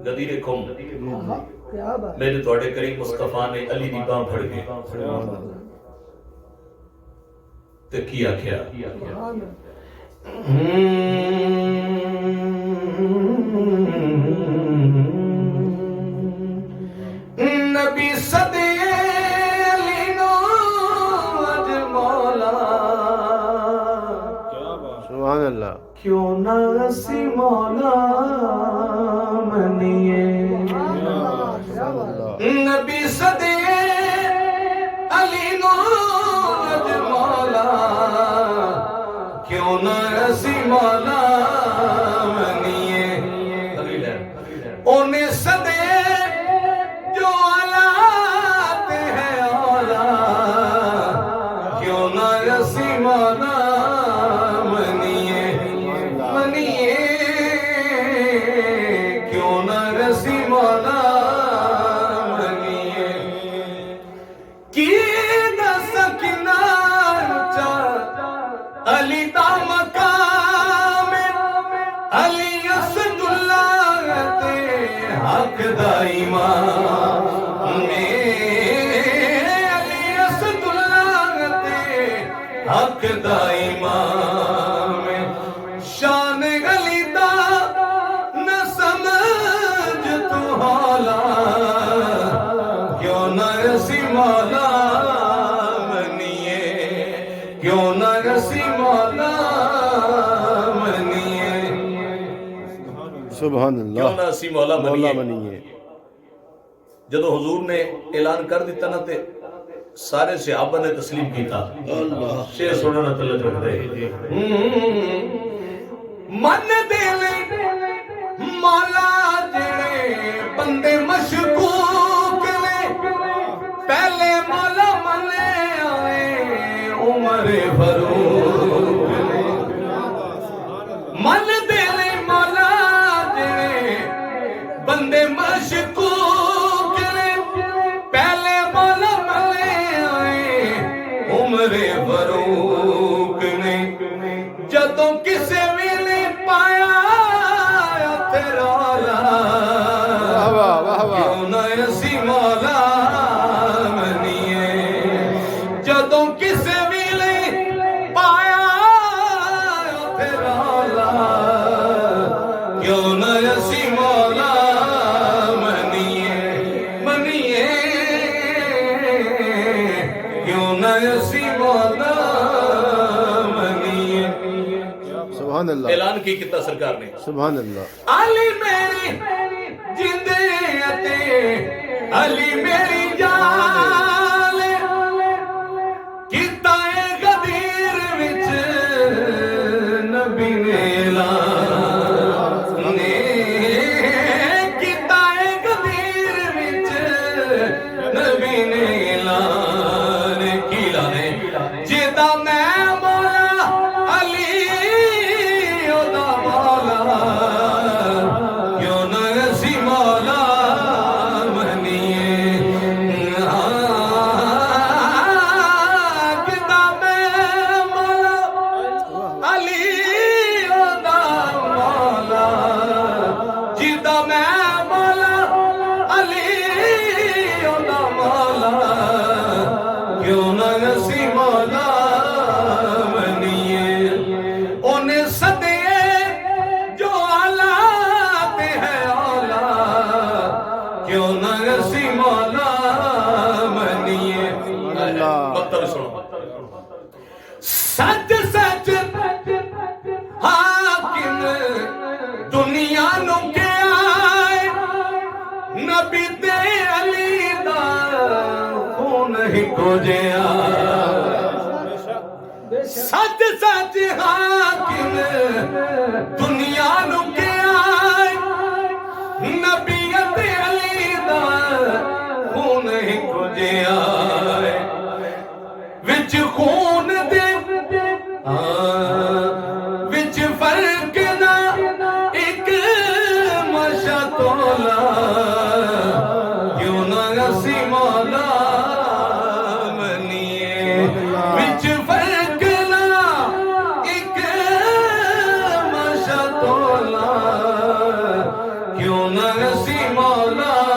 गदीरे खुम मेरे थोड़े करीम मुस्तफा ने अली दी बांह फड़ के ते की आख्या नबी सदे अली नो अज मौला सुभान अल्लाह। क्यों ना असी मौला मनिए नबी सदे अली नो अज मौला क्यों ना असी मौला मनिए ओने सदे जो औलाद है औला क्यों ना असी मौला मनिए मनिए क्यों ना असी मौला मनिए की दस किनार चा अली दा मकाम अली असदुल्ला ते हक दा इमाम अली असदुल्ला ते हक दा इमाम शान अली दा न समझ तू हौला क्यों न असी मौला मनिए क्यों न असी मौला मनिए सुभान क्यों अल्लाह। ना असी मौला मौला मनिए बनिए। जदों हुजूर ने ऐलान कर दिता ना ते सारे सहाबा ने तस्लीम किया। शेर सुनना तलक रखते मन दे ले मौला जेड़े बंदे मशकूक ने पहले मौला मने आए उमर फरूक ने मन दे ले मौला जेड़े बंदे मशकूक ने पहले मौला मने आए उमर फरूक ने जदों किसे भी नहीं पाया तेरा वाह वाह वाह वाह। क्यों ना असी मौला मनिए जदों किसे भी नहीं पाया तेरा क्यों ना असी मौला मनिए मनिए क्यों ना असी मौला मनिए सुभान अल्लाह। ऐलान की किता सरकार ने सुभान अल्लाह। अली मेरी जिंदे अते अली मेरी जान किता है गदीर विच नबी ने ऐलान किता है गदीर विच नबी ने ऐलान की लाने जेदा मैं मौला अली ओदा मौला क्यों ना असी मौला मनिए किदा मैं मौला अली ओदा मौला जिदा मैं मौला अली ओदा मौला क्यों ना असी मौला मनिए ओने सदे जो औलाद है औला क्यों ना असी मौला मनिए मतलब सुनो सच सच हाकिम दुनिया नु के आए नबी ते अली दा खून ही खोजिया सच सच हाकिम दुनिया नु के आए नबी ते अली दा खून ही खोजिया विच खून दे विच फर्क ना एक मशा तोला क्यों ना असी मौला मनिए विच फर्क ना एक मशा तोला क्यों ना सी मौला